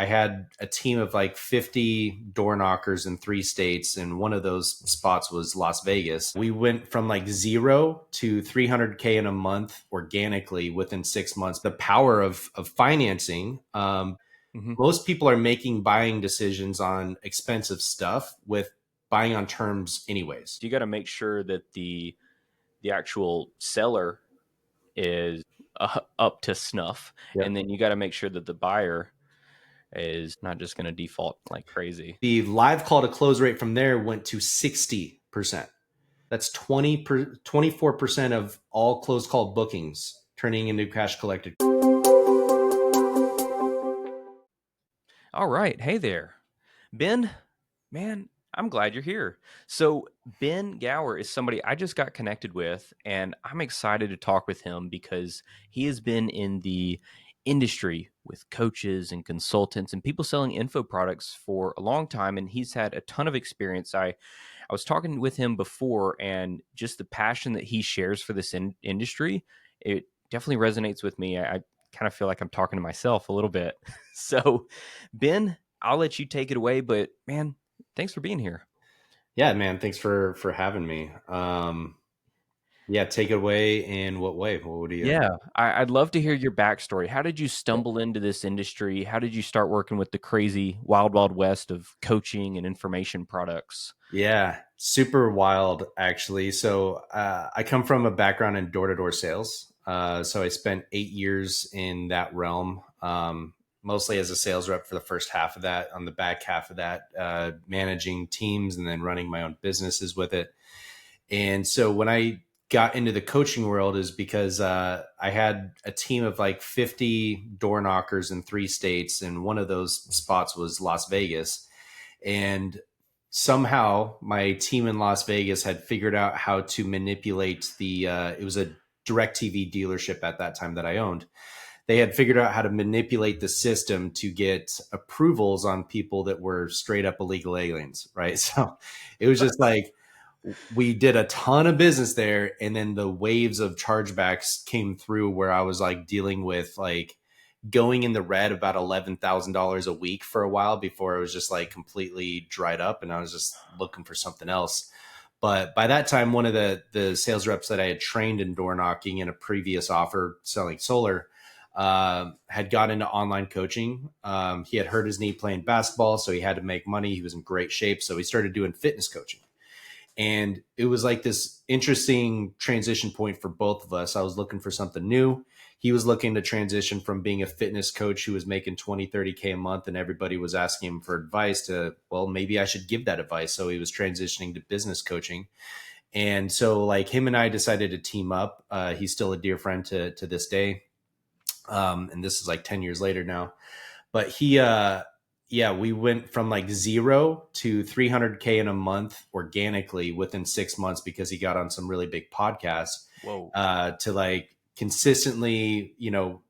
I had a team of like 50 door knockers in 3 states, and one of those spots was Las Vegas. We went from like 0 to 300K in a month organically within 6 months. The power of financing. Most people are making buying decisions on expensive stuff with buying on terms anyways. You got to make sure that the actual seller is up to snuff. Yep. And then you got to make sure that the buyer is not just going to default like crazy. The live call to close rate from there went to 60%. That's 24% of all closed call bookings turning into cash collected. All right. Hey there, Ben. Man, I'm glad you're here. So Ben Gower is somebody I just got connected with, and I'm excited to talk with him because he has been in the industry with coaches and consultants and people selling info products for a long time, and he's had a ton of experience. I was talking with him before, and just the passion that he shares for this industry, it definitely resonates with me. I kind of feel like I'm talking to myself a little bit. So Ben, I'll let you take it away, but man, thanks for being here. Yeah, man. Thanks for having me. Yeah, take it away. In what way? What would you? Yeah, I'd love to hear your backstory. How did you stumble into this industry? How did you start working with the crazy wild, wild west of coaching and information products? Yeah, super wild, actually. So I come from a background in door-to-door sales. So I spent 8 years in that realm, mostly as a sales rep for the first half of that. On the back half of that, managing teams and then running my own businesses with it. And so when I got into the coaching world is because I had a team of like 50 door knockers in 3 states, and one of those spots was Las Vegas. And somehow my team in Las Vegas had figured out how to manipulate it was a DirecTV dealership at that time that I owned. They had figured out how to manipulate the system to get approvals on people that were straight up illegal aliens, right? So it was just like, we did a ton of business there, and then the waves of chargebacks came through where I was like dealing with like going in the red about $11,000 a week for a while before it was just like completely dried up, and I was just looking for something else. But by that time, one of the sales reps that I had trained in door knocking in a previous offer selling solar had got into online coaching. He had hurt his knee playing basketball, so he had to make money. He was in great shape, so he started doing fitness coaching. And it was like this interesting transition point for both of us. I was looking for something new. He was looking to transition from being a fitness coach who was making 20, 30K a month, and everybody was asking him for advice to, well, maybe I should give that advice. So he was transitioning to business coaching. And so like him and I decided to team up. He's still a dear friend to this day. And this is like 10 years later now. But we went from like 0 to 300K in a month organically within 6 months because he got on some really big podcasts. Whoa. To like consistently,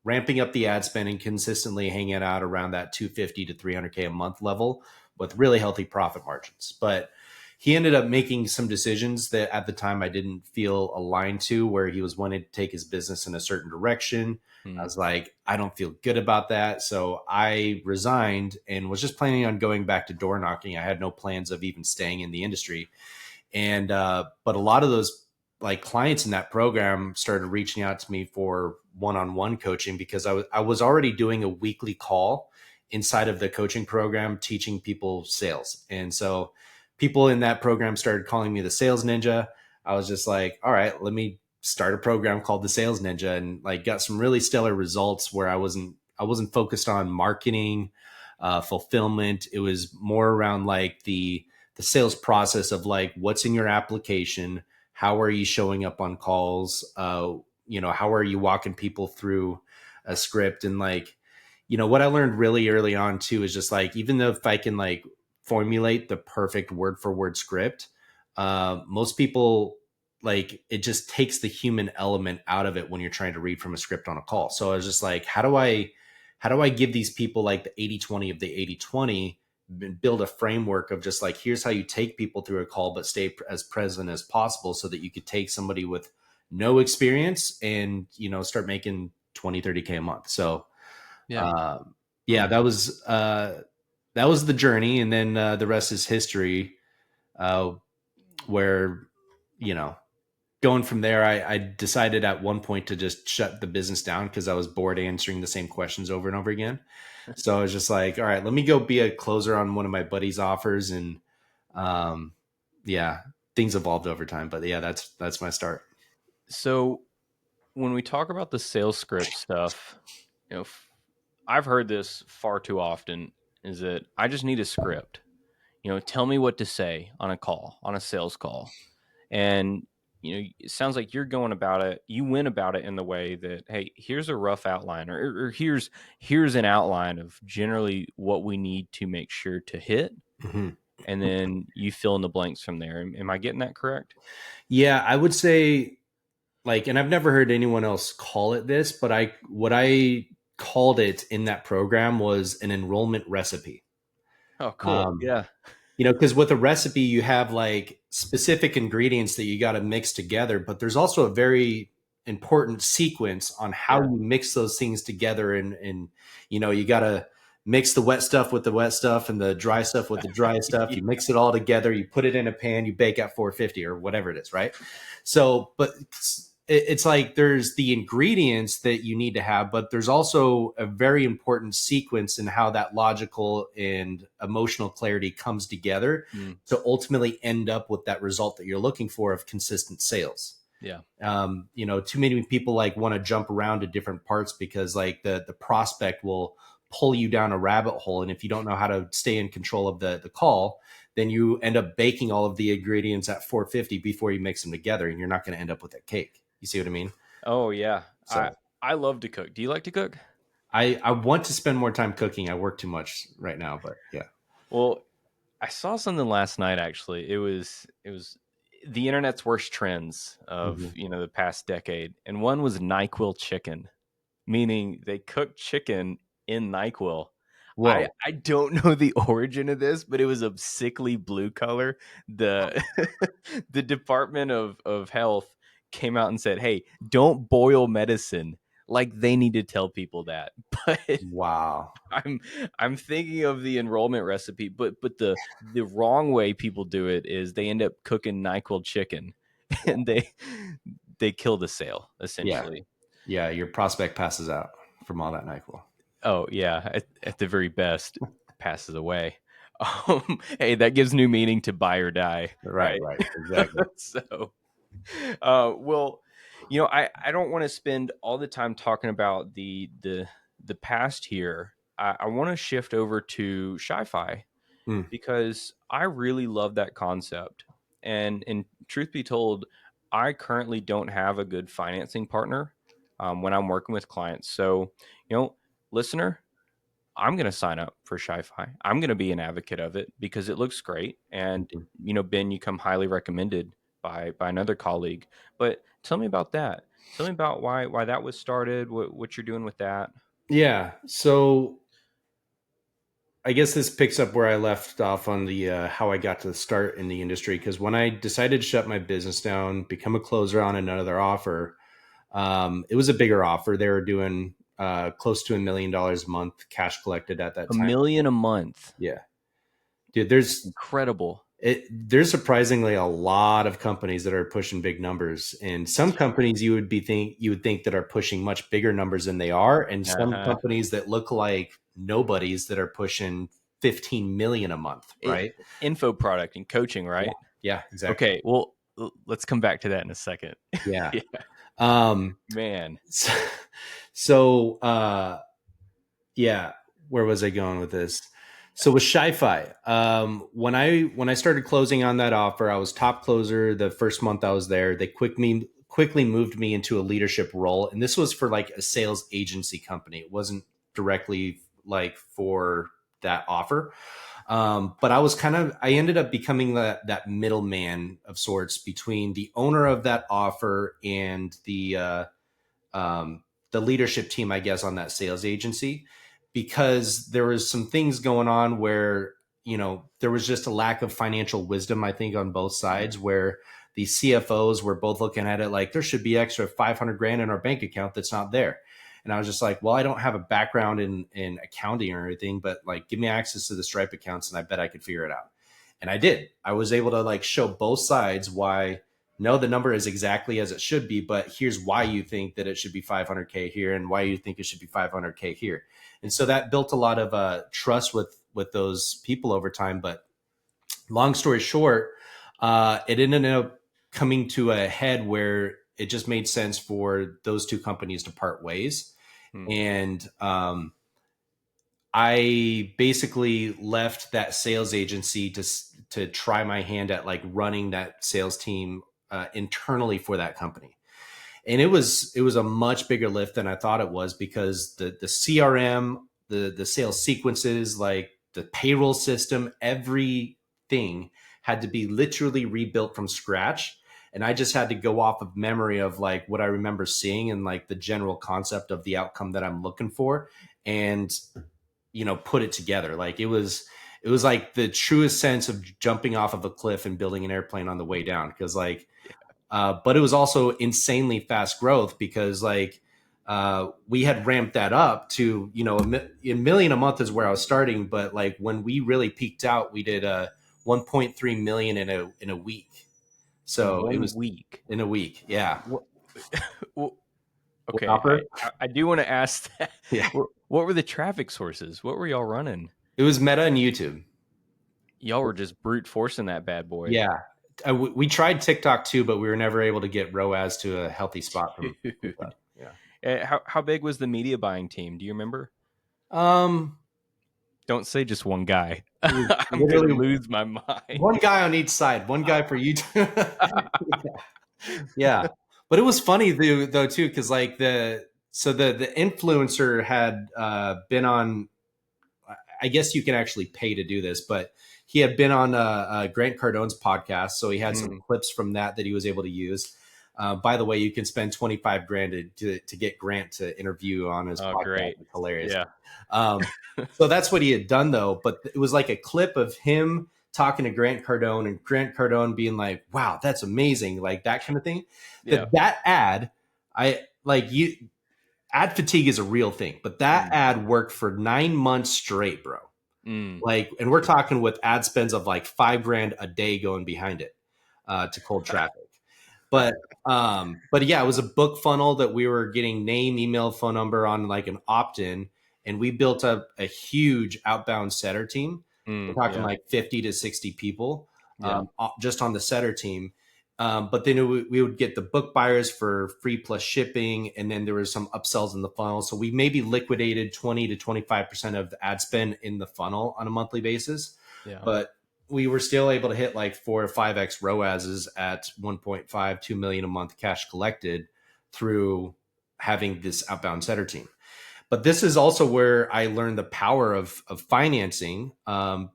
ramping up the ad spend and consistently hanging out around that 250 to 300K a month level with really healthy profit margins. But he ended up making some decisions that at the time I didn't feel aligned to, where he was wanting to take his business in a certain direction. I was like, I don't feel good about that. So I resigned and was just planning on going back to door knocking. I had no plans of even staying in the industry. And, but a lot of those like clients in that program started reaching out to me for one-on-one coaching because I was already doing a weekly call inside of the coaching program, teaching people sales. And so people in that program started calling me the sales ninja. I was just like, all right, let me start a program called the Sales Ninja, and like got some really stellar results where I wasn't focused on marketing, fulfillment. It was more around like the sales process of like, what's in your application? How are you showing up on calls? How are you walking people through a script? And like, what I learned really early on too, is just like, even though if I can like formulate the perfect word for word script, most people, like, it just takes the human element out of it when you're trying to read from a script on a call. So I was just like, how do I give these people like the 80-20 of the 80-20, build a framework of just like, here's how you take people through a call, but stay as present as possible so that you could take somebody with no experience and, start making 20, 30K a month. So, yeah, that was the journey, and then the rest is history. Uh, where you know, going from there, I decided at one point to just shut the business down because I was bored answering the same questions over and over again. So I was just like, all right, let me go be a closer on one of my buddies' offers, and um, yeah, things evolved over time. But yeah, that's my start. So when we talk about the sales script stuff, you know, I've heard this far too often is that I just need a script. Tell me what to say on a call, on a sales call. And it sounds like you're going about it. You went about it in the way that, hey, here's a rough outline, or here's an outline of generally what we need to make sure to hit, Mhm. and then you fill in the blanks from there. Am I getting that correct? Yeah, I would say like, and I've never heard anyone else call it this, but what I called it in that program was an enrollment recipe. Oh, cool. Um, Yeah. because with a recipe, you have like specific ingredients that you got to mix together, but there's also a very important sequence on how Yeah. you mix those things together. And you got to mix the wet stuff with the wet stuff and the dry stuff with the dry stuff. Yeah. You mix it all together, you put it in a pan, you bake at 450 or whatever it is, right? So, but it's like there's the ingredients that you need to have, but there's also a very important sequence in how that logical and emotional clarity comes together Mm, to ultimately end up with that result that you're looking for of consistent sales. yeah. Too many people like want to jump around to different parts because like the prospect will pull you down a rabbit hole, and if you don't know how to stay in control of the call, then you end up baking all of the ingredients at 450 before you mix them together, and you're not going to end up with a cake. You see what I mean? Oh, yeah. I So I love to cook. Do you like to cook? I want to spend more time cooking. I work too much right now, but yeah. Well, I saw something last night actually. It was the internet's worst trends of, Mhm. the past decade. And one was NyQuil chicken, meaning they cook chicken in NyQuil. I Whoa. I don't know the origin of this, but it was a sickly blue color. The the Department of Health came out and said, "Hey, don't boil medicine." Like they need to tell people that. But Wow. I'm I'm thinking of the enrollment recipe, but the wrong way people do it is they end up cooking NyQuil chicken, and they kill the sale Yeah. essentially. Yeah. Your prospect passes out from all that NyQuil. Oh yeah, at the very best, passes away. Hey, that gives new meaning to buy or die, Right. right? Right. Exactly. So, well, I don't want to spend all the time talking about the past here. I want to shift over to ShiFi Mm, because I really love that concept. And truth be told, I currently don't have a good financing partner when I'm working with clients. So, listener, I'm going to sign up for ShiFi. I'm going to be an advocate of it because it looks great. And, mhm. Ben, you come highly recommended by another colleague. But tell me about that. Tell me about why that was started, what you're doing with that. Yeah. So I guess this picks up where I left off on the how I got to the start in the industry. Because when I decided to shut my business down, become a closer on another offer, it was a bigger offer. They were doing close to $1 million a month cash collected at that A time. million a month. Yeah, dude. Incredible. There's surprisingly a lot of companies that are pushing big numbers, and some companies you would think that are pushing much bigger numbers than they are, and some Uh-huh. companies that look like nobodies that are pushing 15 million a month, It, right? info product and coaching, Yeah, right? yeah, exactly. Okay. Well, let's come back to that in a second. Yeah. Yeah, Um, man. so, so yeah, where was I going with this? So with ShiFi, when I started closing on that offer, I was top closer the first month I was there. They quickly moved me into a leadership role, and this was for like a sales agency company. It wasn't directly like for that offer. But I ended up becoming that middleman of sorts between the owner of that offer and um, the leadership team, I guess, on that sales agency, because there was some things going on where there was just a lack of financial wisdom, I think, on both sides, where the CFOs were both looking at it like there should be extra 500 grand in our bank account that's not there. And I was just like, well, I don't have a background in accounting or anything, but like give me access to the Stripe accounts and I bet I could figure it out. And I did. I was able to like show both sides why no, the number is exactly as it should be, but here's why you think that it should be 500K here and why you think it should be 500K here. And so that built a lot of trust with those people over time. But long story short, it ended up coming to a head where it just made sense for those two companies to part ways. Hmm. And I basically left that sales agency to try my hand at like running that sales team internally for that company. And it was a much bigger lift than I thought it was because the CRM, the sales sequences, like the payroll system, everything had to be literally rebuilt from scratch. And I just had to go off of memory of like what I remember seeing and like the general concept of the outcome that I'm looking for, and put it together. Like it was like the truest sense of jumping off of a cliff and building an airplane on the way down. Because like but it was also insanely fast growth because like we had ramped that up to a million a month is where I was starting, but like when we really peaked out, we did 1.3 million in a week. In So it one was week. in a week, yeah. What, well, What okay, offer? I do want to ask that. Yeah, What were the traffic sources? What were y'all running? it was Meta and YouTube. Y'all were just brute forcing that bad boy. Yeah, we tried TikTok too, but we were never able to get ROAS to a healthy spot from TikTok. Dude. Yeah. How big was the media buying team? Do you remember? Um, Don't say just one guy. it was I'm gonna literally lose my mind. one guy on each side, one guy for you. Yeah, but it was funny though too, because like the influencer had been on. I guess you can actually pay to do this, but he had been on Grant Cardone's podcast, so he had some Mm. clips from that he was able to use. By the way, you can spend 25 grand to get Grant to interview on his Oh, podcast. great. It's hilarious. Yeah. So that's what he had done though, but it was like a clip of him talking to Grant Cardone and Grant Cardone being like, wow, that's amazing. Like that kind of thing. Yeah. That ad, I like you ad fatigue is a real thing, but that Mm. ad worked for 9 months straight, bro. Mm. Like, and we're talking with ad spends of like 5 grand a day going behind it to cold traffic. But yeah, it was a book funnel that we were getting name, email, phone number on like an opt-in, and we built up a huge outbound setter team. We're talking Yeah. like 50 to 60 people Yeah. just on the setter team. But then we would get the book buyers for free plus shipping, and then there was some upsells in the funnel. So we maybe liquidated 20 to 25% of the ad spend in the funnel on a monthly basis. Yeah. But we were still able to hit like 4 or 5x ROASs at 1.5, 2 million a month cash collected through having this outbound setter team. But this is also where I learned the power of financing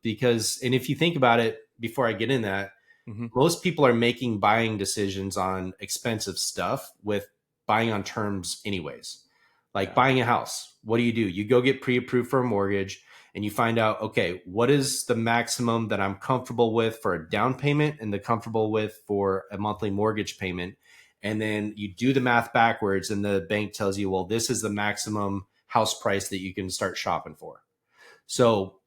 because, and if you think about it, before I get in that, Mm-hmm. most people are making buying decisions on expensive stuff with buying on terms anyways. Like buying a house, what do? You go get pre-approved for a mortgage and you find out, okay, what is the maximum that I'm comfortable with for a down payment and the comfortable with for a monthly mortgage payment. And then you do the math backwards and the bank tells you, well, this is the maximum house price that you can start shopping for. So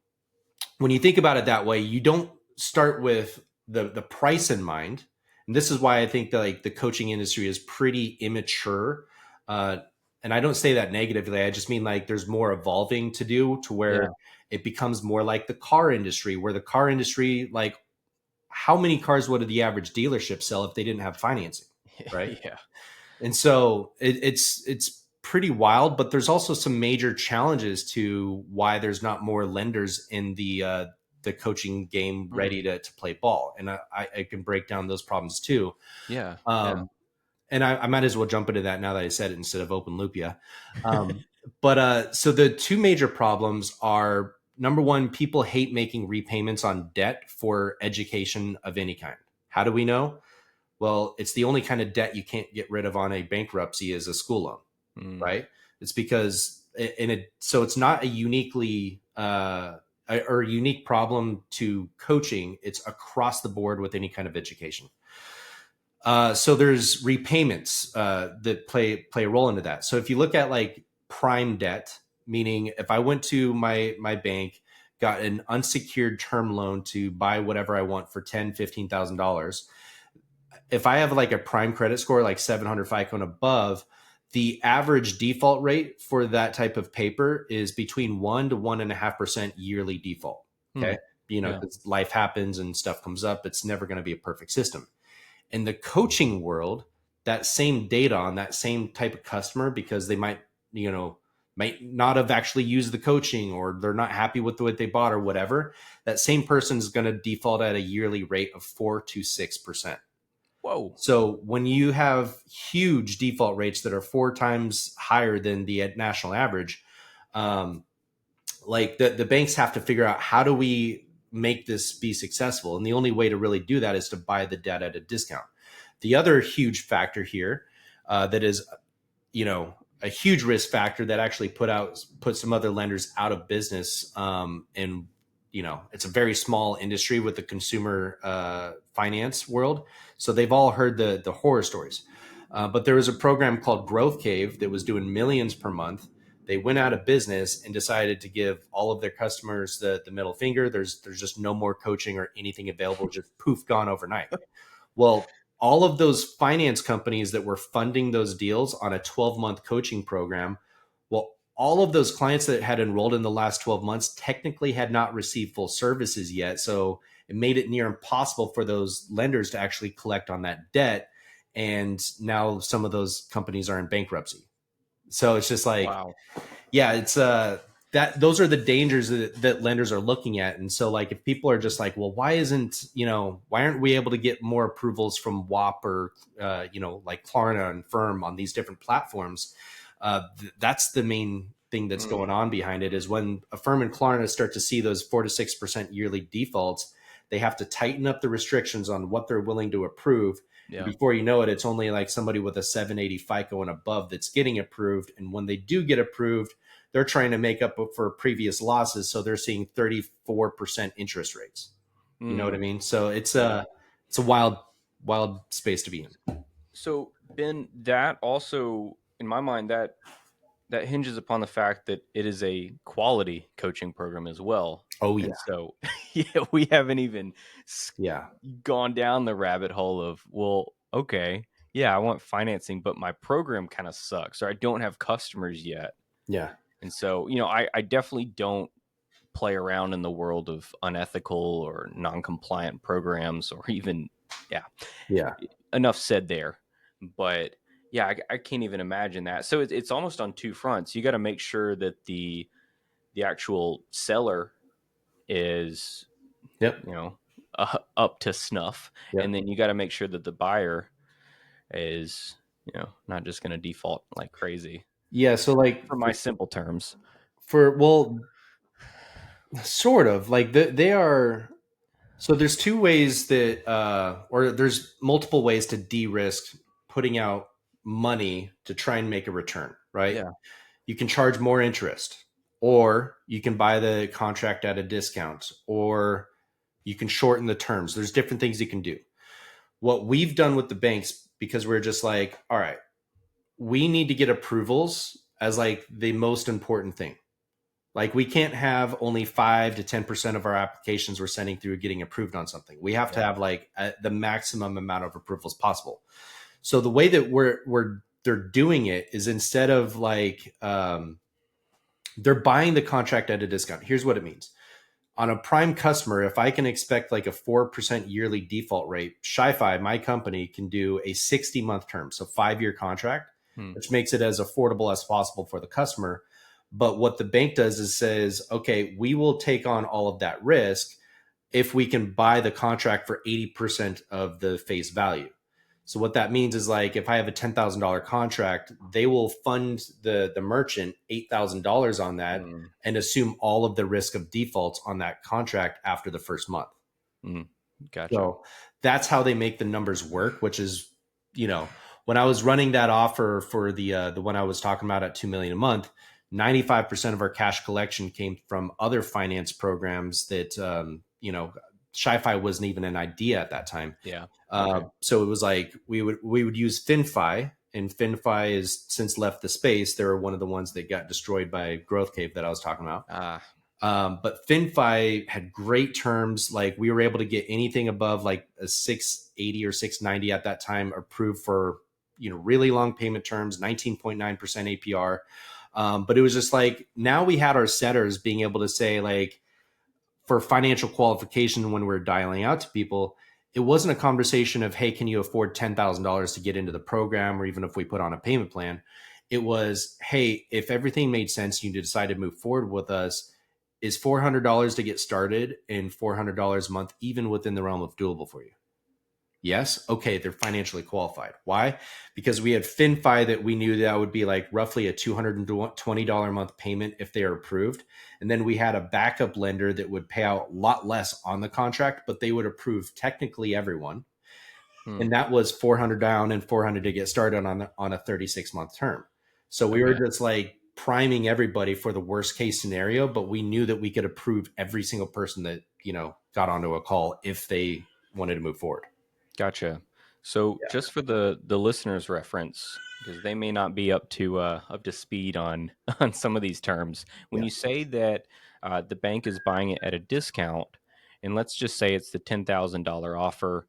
when you think about it that way, you don't start with the price in mind. And this is why I think that like the coaching industry is pretty immature. And I don't say that negatively. I just mean like there's more evolving to do to where Yeah. it becomes more like the car industry, where the car industry, like how many cars would the average dealership sell if they didn't have financing, right? Yeah. And so it's pretty wild, but there's also some major challenges to why there's not more lenders in the coaching game ready to play ball. And I can break down those problems too. Yeah. Yeah. Um, and I might as well jump into that now that I said it instead of open loop you. But so the two major problems are, number one, people hate making repayments on debt for education of any kind. How do we know? Well, it's the only kind of debt you can't get rid of on a bankruptcy is a school loan, Mm. right? It's because so it's not a uniquely or unique problem to coaching. It's across the board with any kind of education. So there's repayments that play a role into that. So if you look at like prime debt, meaning if I went to my bank, got an unsecured term loan to buy whatever I want for $10,000, $15,000. If I have like a prime credit score, like 700 FICO and above, the average default rate for that type of paper is between 1 to 1.5% yearly default. Hmm. Okay. Yeah. Because life happens and stuff comes up. It's never going to be a perfect system. In the coaching world, that same data on that same type of customer, because they might not have actually used the coaching, or they're not happy with what they bought or whatever, that same person is going to default at a yearly rate of 4 to 6%. Whoa. So when you have huge default rates that are 4 times higher than the national average, um, like the banks have to figure out, how do we make this be successful? And the only way to really do that is to buy the debt at a discount. The other huge factor here, that is, a huge risk factor that actually put some other lenders out of business. And it's a very small industry with the consumer finance world, so they've all heard the horror stories. But there was a program called Growth Cave that was doing millions per month. They went out of business and decided to give all of their customers the middle finger. There's just no more coaching or anything available. Just poof, gone overnight. Well, all of those finance companies that were funding those deals on a 12-month coaching program, well, all of those clients that had enrolled in the last 12 months technically had not received full services yet. So it made it near impossible for those lenders to actually collect on that debt. And now some of those companies are in bankruptcy. So it's just like, Wow. yeah, it's that those are the dangers that lenders are looking at. And so like, if people are just like, well, why aren't we able to get more approvals from WAP or like Klarna and Firm on these different platforms? That's the main thing that's Mm. going on behind it, is when a Firm and Klarna start to see those 4 to 6% yearly defaults, they have to tighten up the restrictions on what they're willing to approve. And Yeah. before you know it, it's only like somebody with a 780 FICO and above that's getting approved. And when they do get approved, they're trying to make up for previous losses. So they're seeing 34% interest rates. You know what I Mm. mean? So Yeah. it's a wild space to be in. So Ben, that also, in my mind, that hinges upon the fact that it is a quality coaching program as well. Oh And yeah. so, yeah, we haven't even s- Yeah. gone down the rabbit hole of, well, okay, yeah, I want financing, but my program kind of sucks, or I don't have customers yet. Yeah. And so, I definitely don't play around in the world of unethical or non-compliant programs, or even, yeah, Yeah. enough said there. But yeah, I can't even imagine that. So it's almost on two fronts. You got to make sure that the actual seller is, Yep. up to snuff, and Yep. then you got to make sure that the buyer is, not just going to default like crazy. Yeah. So like For my simple terms. well, sort of like they are. So there's two ways that, or there's multiple ways to de-risk putting out money to try and make a return, right? Yeah. You can charge more interest, or you can buy the contract at a discount, or you can shorten the terms. There's different things you can do. What we've done with the banks, because we're just like, all right, we need to get approvals as like the most important thing. Like, we can't have only 5 to 10% of our applications we're sending through getting approved on something. We have to Yeah. have like the maximum amount of approvals possible. So the way that they're doing it is, instead of like, they're buying the contract at a discount. Here's what it means. On a prime customer, if I can expect like a 4% yearly default rate, ShiFi, my company, can do a 60-month term, so 5-year contract, Hmm. which makes it as affordable as possible for the customer. But what the bank does is says, okay, we will take on all of that risk if we can buy the contract for 80% of the face value. So what that means is, like, if I have a $10,000 contract, they will fund the merchant $8,000 on that Hmm. and assume all of the risk of defaults on that contract after the first month. Hmm. Gotcha. So that's how they make the numbers work, which is, when I was running that offer for the one I was talking about at 2 million a month, 95% of our cash collection came from other finance programs that, ShiFi wasn't even an idea at that time. Yeah. Okay. So it was like we would use FinFi, and FinFi has since left the space. They're one of the ones that got destroyed by Growth Cave that I was talking about. Ah, But FinFi had great terms. Like we were able to get anything above like a 680 or 690 at that time approved for, really long payment terms, 19.9% APR. But it was just like now we had our setters being able to say like for financial qualification when we're dialing out to people, it wasn't a conversation of, hey, can you afford $10,000 to get into the program? Or even if we put on a payment plan, it was, hey, if everything made sense, you decide to move forward with us, is $400 to get started and $400 a month, even within the realm of doable for you? Yes. Okay. They're financially qualified. Why? Because we had FinFi that we knew that would be like roughly a $220 a month payment if they are approved. And then we had a backup lender that would pay out a lot less on the contract, but they would approve technically everyone. hmm. And that was 400 down and 400 to get started on a 36-month term. So we were Okay. just like priming everybody for the worst case scenario, but we knew that we could approve every single person that, got onto a call if they wanted to move forward. Gotcha. So Yeah. just for the listeners' reference, because they may not be up to speed on on some of these terms, when Yeah. you say that the bank is buying it at a discount, and let's just say it's the $10,000 offer,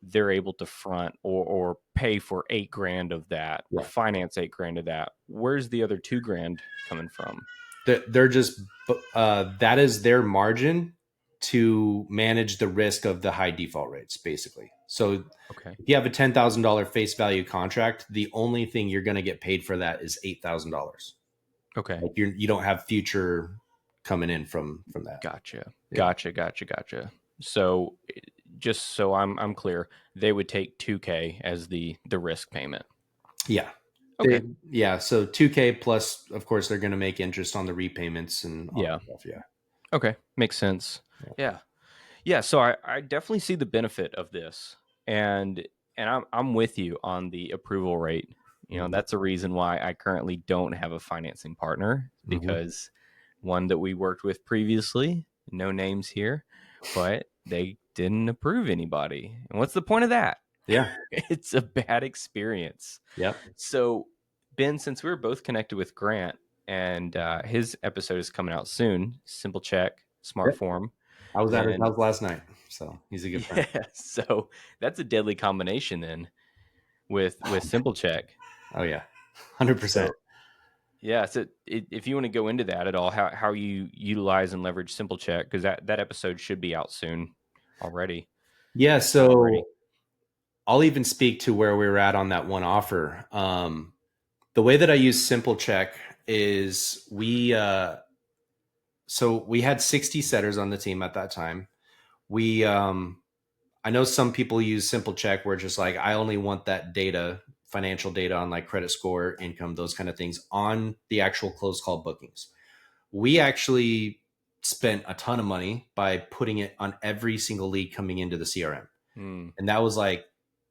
they're able to front or pay for 8 grand of that or Yeah. finance 8 grand of that. Where's the other 2 grand coming from? They're just that is their margin to manage the risk of the high default rates, basically. So Okay. if you have a $10,000 face value contract, the only thing you're going to get paid for that is $8,000. Okay. Like you don't have future coming in from that. Gotcha. Yeah. Gotcha. So just so I'm clear, they would take 2K as the risk payment. Yeah. Okay. Yeah. So 2K plus, of course, they're going to make interest on the repayments and all Yeah. that stuff. Yeah. Okay. Makes sense. Yeah. Yeah. Yeah. So I definitely see the benefit of this. And I'm with you on the approval rate. Mm-hmm. That's a reason why I currently don't have a financing partner, Mm-hmm. because one that we worked with previously, no names here, but they didn't approve anybody. And what's the point of that? Yeah. It's a bad experience. Yep. So, Ben, since we were both connected with Grant, and his episode is coming out soon, Simple Check, Smart Yep. Form, I was at his then house last night. So he's a good friend. yeah, so that's a deadly combination then with Simple Check. Oh, yeah. 100%. So yeah, so if you want to go into that at all, how you utilize and leverage Simple Check, because that episode should be out soon already, Yeah. if not already. So I'll even speak to where we were at on that one offer. The way that I use Simple Check is we had 60 setters on the team at that time. We I know some people use Simple Check where it's just like I only want that data, financial data on like credit score, income, those kind of things on the actual closed call bookings. We actually spent a ton of money by putting it on every single lead coming into the CRM. Hmm. And that was like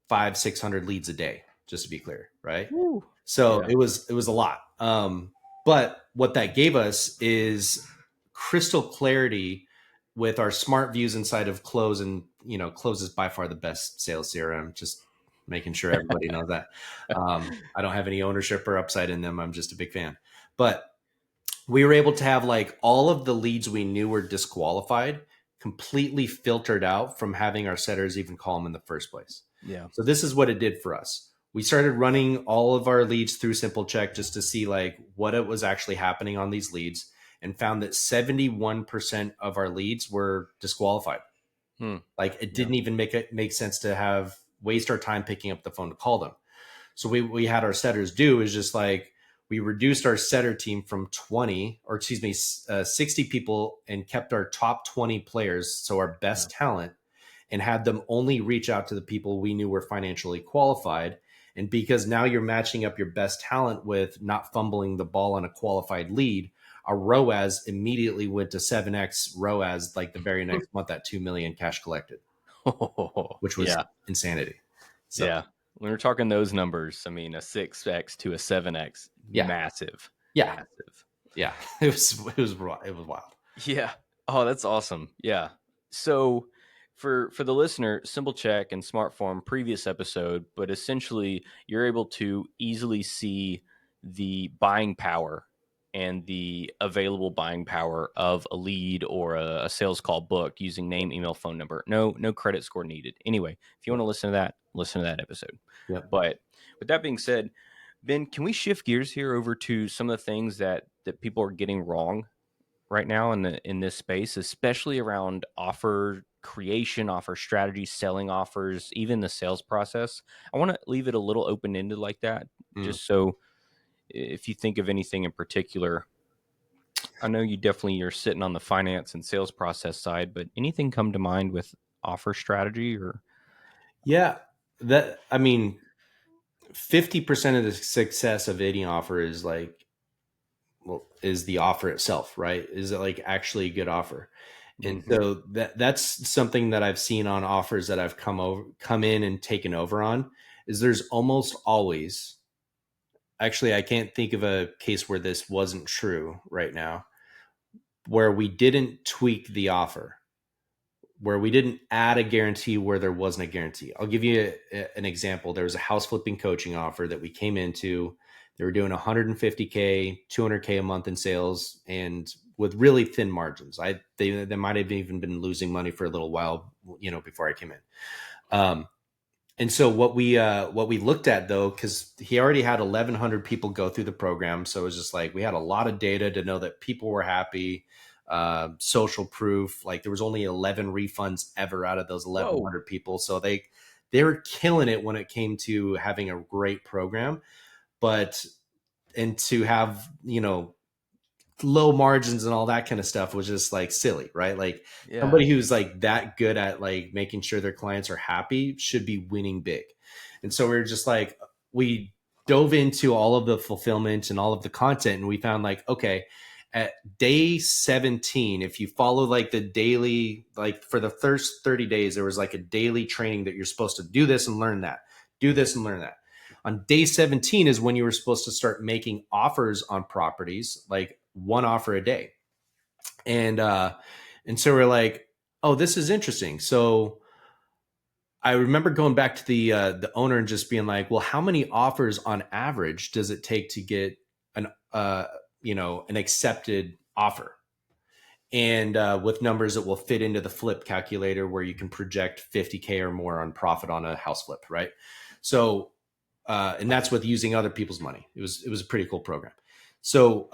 500-600 leads a day, just to be clear, right? Woo. So Yeah. it was a lot. But what that gave us is crystal clarity with our smart views inside of Close, and Close is by far the best sales CRM. Just making sure everybody knows that. I don't have any ownership or upside in them. I'm just a big fan. But we were able to have like all of the leads we knew were disqualified completely filtered out from having our setters even call them in the first place. Yeah. So this is what it did for us. We started running all of our leads through Simple Check just to see like what it was actually happening on these leads, and found that 71% of our leads were disqualified. Hmm. Like it Yeah. didn't even make sense to have waste our time picking up the phone to call them. So we had our setters do is just like we reduced our setter team from 20, or excuse me, 60 people, and kept our top 20 players, so our Yeah. best talent, and had them only reach out to the people we knew were financially qualified. And because now you're matching up your best talent with not fumbling the ball on a qualified lead, our ROAS immediately went to 7x ROAS like the very next month at 2 million cash collected, which was Yeah. insanity. So Yeah. When we're talking those numbers, I mean, a 6x to a 7x, yeah, massive, yeah, massive. yeah. It was wild. Yeah. Oh, that's awesome. Yeah. So For the listener, Symbol Check and Smart Form previous episode, but essentially you're able to easily see the buying power and the available buying power of a lead or a sales call booked using name, email, phone number. No credit score needed. Anyway, if you want Yep. to listen to that episode. Yep. But with that being said, Ben, can we shift gears here over to some of the things that people are getting wrong right now in this space, especially around offer creation, offer strategy, selling offers, even the sales process? I want to leave it a little open ended like that, Mm. just so if you think of anything in particular. I know you definitely you're sitting on the finance and sales process side, but anything come to mind with offer strategy or Yeah. That, I mean, 50% of the success of any offer is like, well, is the offer itself, right? Is it like actually a good offer? And mm-hmm. so that's something that I've seen on offers that I've come in and taken over on, is there's almost always, actually I can't think of a case where this wasn't true right now, where we didn't tweak the offer, where we didn't add a guarantee where there wasn't a guarantee. I'll give you an example. There was a house flipping coaching offer that we came into. They were doing 150K, 200K a month in sales, and with really thin margins. They might have even been losing money for a little while, before I came in. And so what we looked at, though, because he already had 1,100 people go through the program, so it was just like we had a lot of data to know that people were happy. Social proof, like there was only 11 refunds ever out of those Whoa. 1,100 people, so they were killing it when it came to having a great program. But and to have low margins and all that kind of stuff was just like silly, right? Like Yeah. somebody who's like that good at like making sure their clients are happy should be winning big. And so we were just like, we dove into all of the fulfillment and all of the content, and we found like, okay, at day 17, if you follow like the daily, like for the first 30 days, there was like a daily training that you're supposed to do this and learn that, do this and learn that. On day 17 is when you were supposed to start making offers on properties, like one offer a day. And so we're like, oh, this is interesting. So I remember going back to the owner and just being like, well, how many offers on average does it take to get an accepted offer? And with numbers that will fit into the flip calculator where you can project 50K or more on profit on a house flip, right? So and that's with using other people's money. It was a pretty cool program. So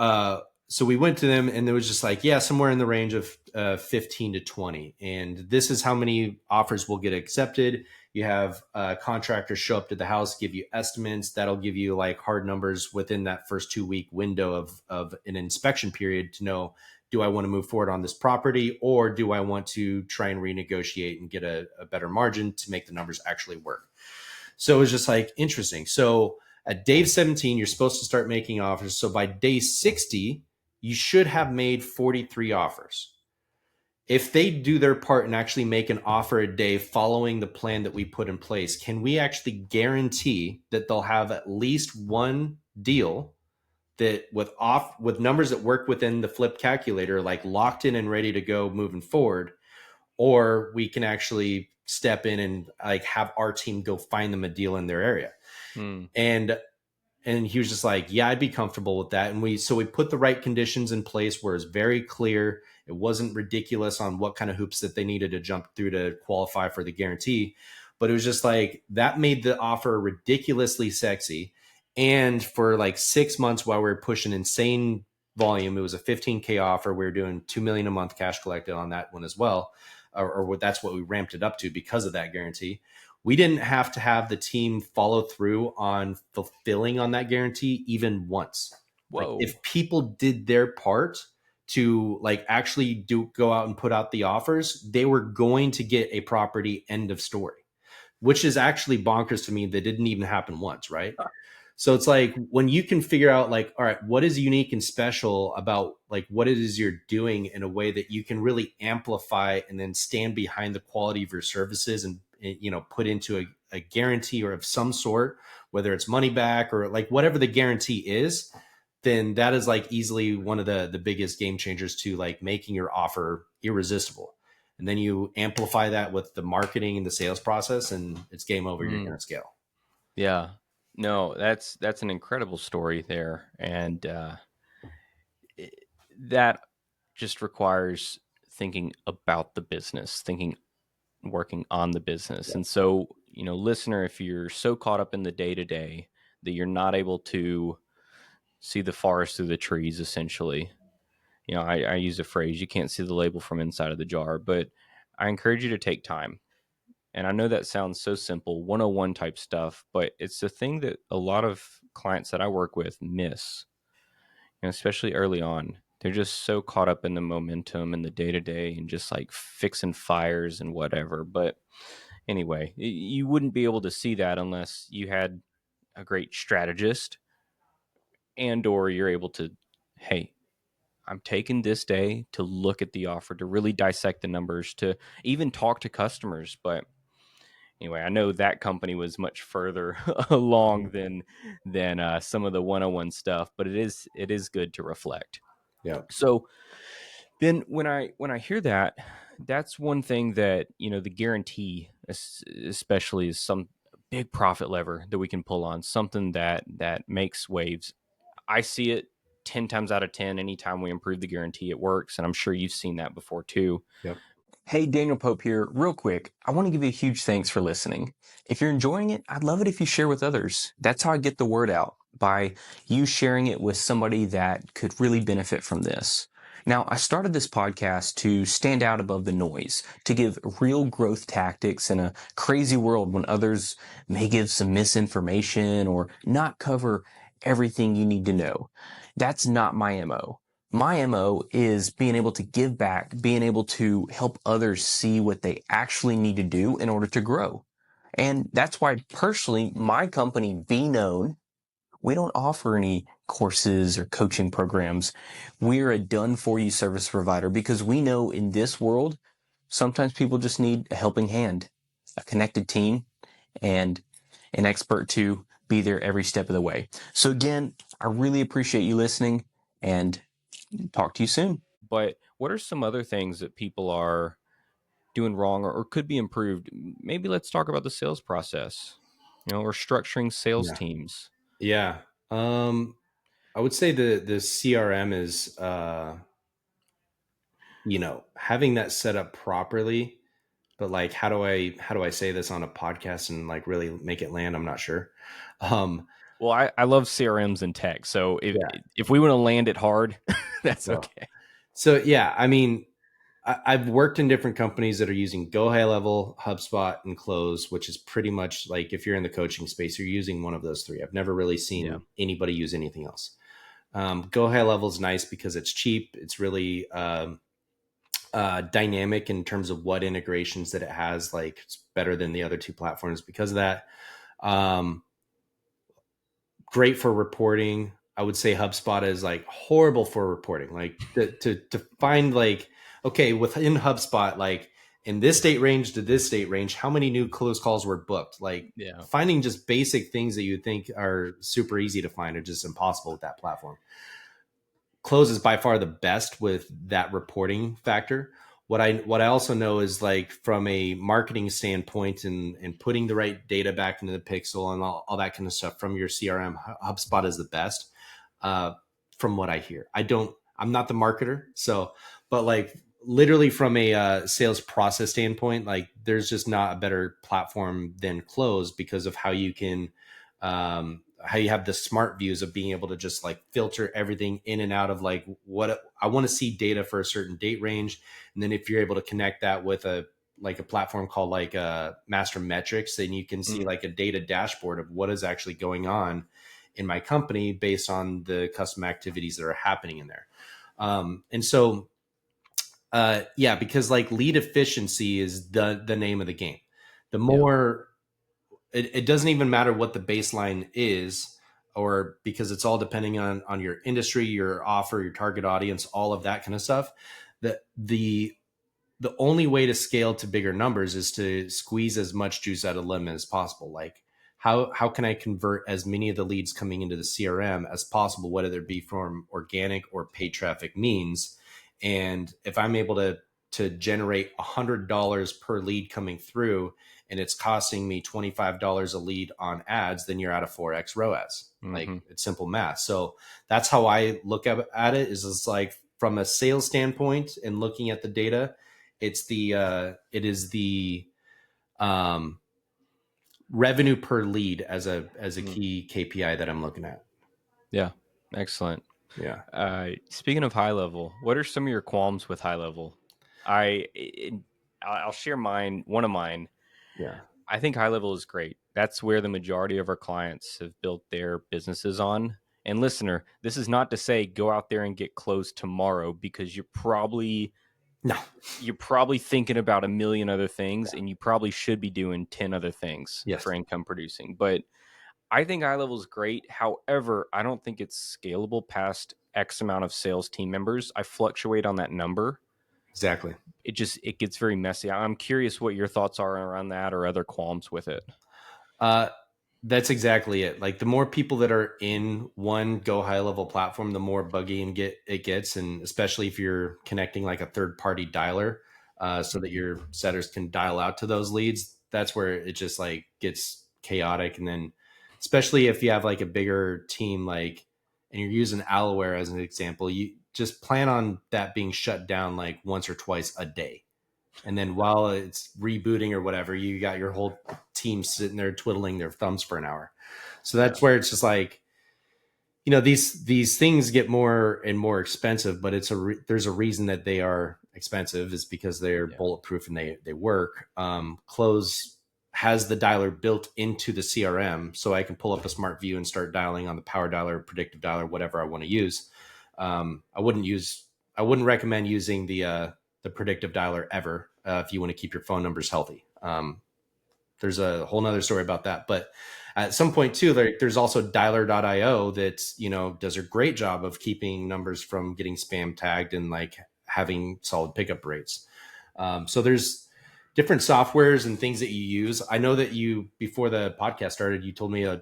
we went to them, and it was just like, yeah, somewhere in the range of 15 to 20, and this is how many offers will get accepted. You have contractors show up to the house, give you estimates. That'll give you like hard numbers within that first 2 week window of an inspection period to know, do I want to move forward on this property, or do I want to try and renegotiate and get a better margin to make the numbers actually work? So it was just like interesting. So at day 17, you're supposed to start making offers. So by day 60, you should have made 43 offers. If they do their part and actually make an offer a day following the plan that we put in place, can we actually guarantee that they'll have at least one deal that with numbers that work within the flip calculator, like locked in and ready to go moving forward, or we can actually step in and like have our team go find them a deal in their area. Hmm. And and he was just like, yeah, I'd be comfortable with that. And we put the right conditions in place where it's very clear. It wasn't ridiculous on what kind of hoops that they needed to jump through to qualify for the guarantee. But it was just like that made the offer ridiculously sexy. And for like 6 months while we were pushing insane volume, it was a 15K offer. We were doing 2 million a month cash collected on that one as well. Or that's what we ramped it up to because of that guarantee. We didn't have to have the team follow through on fulfilling on that guarantee even once. Like Whoa. if people did their part to like actually do go out and put out the offers, they were going to get a property, end of story, which is actually bonkers to me. That didn't even happen once, right? So it's like when you can figure out like, all right, what is unique and special about like what it is you're doing in a way that you can really amplify and then stand behind the quality of your services and put into a guarantee or of some sort, whether it's money back or like whatever the guarantee is, then that is like easily one of the biggest game changers to like making your offer irresistible. and then you amplify that with the marketing and the sales process, and it's game over. You're Mm, going to scale. yeah. No, that's an incredible story there, and it, that just requires thinking about the business, thinking, working on the business. Yeah. And so, listener, if you're so caught up in the day to day that you're not able to see the forest through the trees, essentially, I use a phrase, you can't see the label from inside of the jar, but I encourage you to take time. And I know that sounds so simple, 101 type stuff, but it's the thing that a lot of clients that I work with miss, especially early on. They're just so caught up in the momentum and the day to day and just like fixing fires and whatever. But anyway, you wouldn't be able to see that unless you had a great strategist, and or you're able to, hey, I'm taking this day to look at the offer, to really dissect the numbers, to even talk to customers. But anyway, I know that company was much further along Mhm. than some of the 101 stuff, but it is good to reflect. Yeah. So then when I hear that, that's one thing that, the guarantee especially is some big profit lever that we can pull on, something that makes waves. I see it 10 times out of 10 anytime we improve the guarantee, it works, and I'm sure you've seen that before too. Yep. Hey, Daniel Pope here. Real quick, I want to give you a huge thanks for listening. If you're enjoying it, I'd love it if you share with others. That's how I get the word out, by you sharing it with somebody that could really benefit from this. Now, I started this podcast to stand out above the noise, to give real growth tactics in a crazy world when others may give some misinformation or not cover everything you need to know. That's not my MO. My MO is being able to give back, being able to help others see what they actually need to do in order to grow. And that's why personally, my company, Be Known, we don't offer any courses or coaching programs. We're a done for you service provider because we know in this world, sometimes people just need a helping hand, a connected team, and an expert to be there every step of the way. So again, I really appreciate you listening, and talk to you soon. But what are some other things that people are doing wrong, or could be improved? Maybe let's talk about the sales process, or structuring sales Yeah. teams. Yeah. Um, I would say the CRM is, having that set up properly. But like, how do I say this on a podcast and like really make it land? I'm not sure. Um, Well, I love CRMs and tech. So yeah. if we want to land it hard, that's So, okay. so yeah, I mean, I've worked in different companies that are using Go High Level, HubSpot, and Close, which is pretty much like if you're in the coaching space, you're using one of those three. I've never really Yeah. seen anybody use anything else. Go High Level is nice because it's cheap. It's really dynamic in terms of what integrations that it has. Like it's better than the other two platforms because of that. Um, Great for reporting. I would say HubSpot is like horrible for reporting. Like to find like, okay, within HubSpot, like in this date range to this date range, how many new close calls were booked? Like Yeah. finding just basic things that you think are super easy to find are just impossible with that platform. Close is by far the best with that reporting factor. What I also know is like from a marketing standpoint and putting the right data back into the pixel and all that kind of stuff from your CRM, HubSpot is the best. Uh, from what I hear, I'm not the marketer, so but like literally from a sales process standpoint, like there's just not a better platform than Close because of how you have the smart views of being able to just like filter everything in and out of like what I want to see data for a certain date range. And then if you're able to connect that with a platform called like Master Metrics, then you can see Mm. like a data dashboard of what is actually going on in my company based on the custom activities that are happening in there. And so, yeah, because like lead efficiency is the name of the game. The Yeah. more it doesn't even matter what the baseline is, or because it's all depending on your industry, your offer, your target audience, all of that kind of stuff. The only way to scale to bigger numbers is to squeeze as much juice out of the lemon as possible. Like how can I convert as many of the leads coming into the CRM as possible, whether it be from organic or paid traffic means. And if I'm able to to generate $100 per lead coming through, and it's costing me $25 a lead on ads, then you're at a 4x ROAS. Like, Mm-hmm. it's simple math. So that's how I look at it. Is it's like, from a sales standpoint and looking at the data, it is the um, revenue per lead as a Mm. key KPI that I'm looking at. Yeah. Excellent. Yeah. Speaking of high level, what are some of your qualms with high level? I I'll share mine. One of mine. Yeah. I think high level is great. That's where the majority of our clients have built their businesses on. And listener, this is not to say go out there and get closed tomorrow, because No. you're probably thinking about a million other things, and you probably should be doing 10 other things Yes. for income producing. But I think high level is great. However, I don't think it's scalable past X amount of sales team members. I fluctuate on that number. Exactly. It gets very messy. I'm curious what your thoughts are around that, or other qualms with it. Uh, that's exactly it. Like, the more people that are in one Go High Level platform, the more buggy and it gets, and especially if you're connecting like a third party dialer, so that Mhm. your setters can dial out to those leads. That's where it just like gets chaotic. And then, especially if you have like a bigger team, like, and you're using Alaware as an example, you just plan on that being shut down like once or twice a day. And then while it's rebooting or whatever, you got your whole team sitting there twiddling their thumbs for an hour. So Yeah. that's where it's just like, these things get more and more expensive, but there's a reason that they are expensive, is because they're Yeah. bulletproof and they work. Close has the dialer built into the CRM, so I can pull up a smart view and start dialing on the power dialer, predictive dialer, whatever I want to use. I wouldn't recommend using the predictive dialer ever, if you want to keep your phone numbers healthy. There's a whole nother story about that. But at some point too, there's also dialer.io that, does a great job of keeping numbers from getting spam tagged and like having solid pickup rates. So there's different softwares and things that you use. I know that before the podcast started, you told me a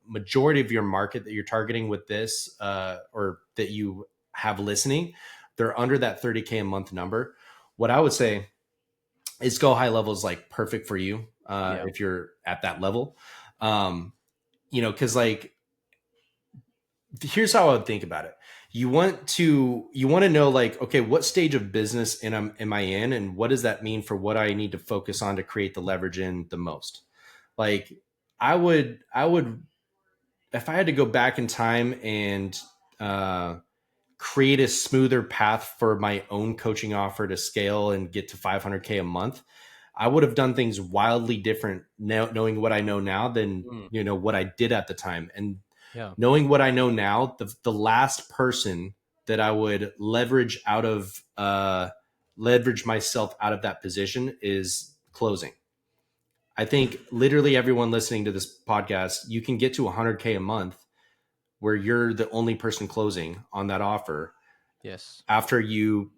majority of your market that you're targeting with this, or that you have listening, they're under that 30K a month number. What I would say is Go High Level is like perfect for you, Yeah. if you're at that level. Um, because like, here's how I would think about it. You want to know, like, okay, what stage of business am I in, and what does that mean for what I need to focus on to create the leverage in the most? Like, I would if I had to go back in time and uh, create a smoother path for my own coaching offer to scale and get to 500K a month, I would have done things wildly different now, knowing what I know now, than Mm. what I did at the time. And Yeah. knowing what I know now, the last person that I would leverage myself out of that position is closing. I think literally everyone listening to this podcast, you can get to 100K a month where you're the only person closing on that offer, Yes. after you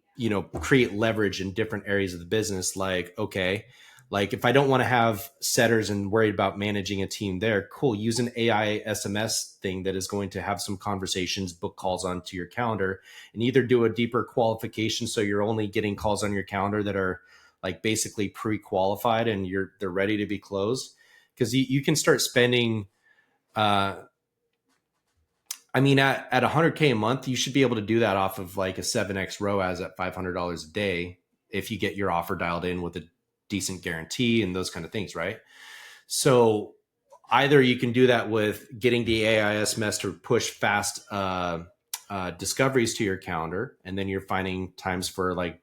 create leverage in different areas of the business. Like, okay, like, if I don't want to have setters and worried about managing a team there, cool, use an AI SMS thing that is going to have some conversations, book calls onto your calendar, and either do a deeper qualification so you're only getting calls on your calendar that are like basically pre-qualified and they're ready to be closed. Because you can start spending, uh, I mean, at 100K a month, you should be able to do that off of like a 7x ROAS at $500 a day, if you get your offer dialed in with a decent guarantee and those kind of things, right? So either you can do that with getting the AI SMS to push fast discoveries to your calendar, and then you're finding times for, like,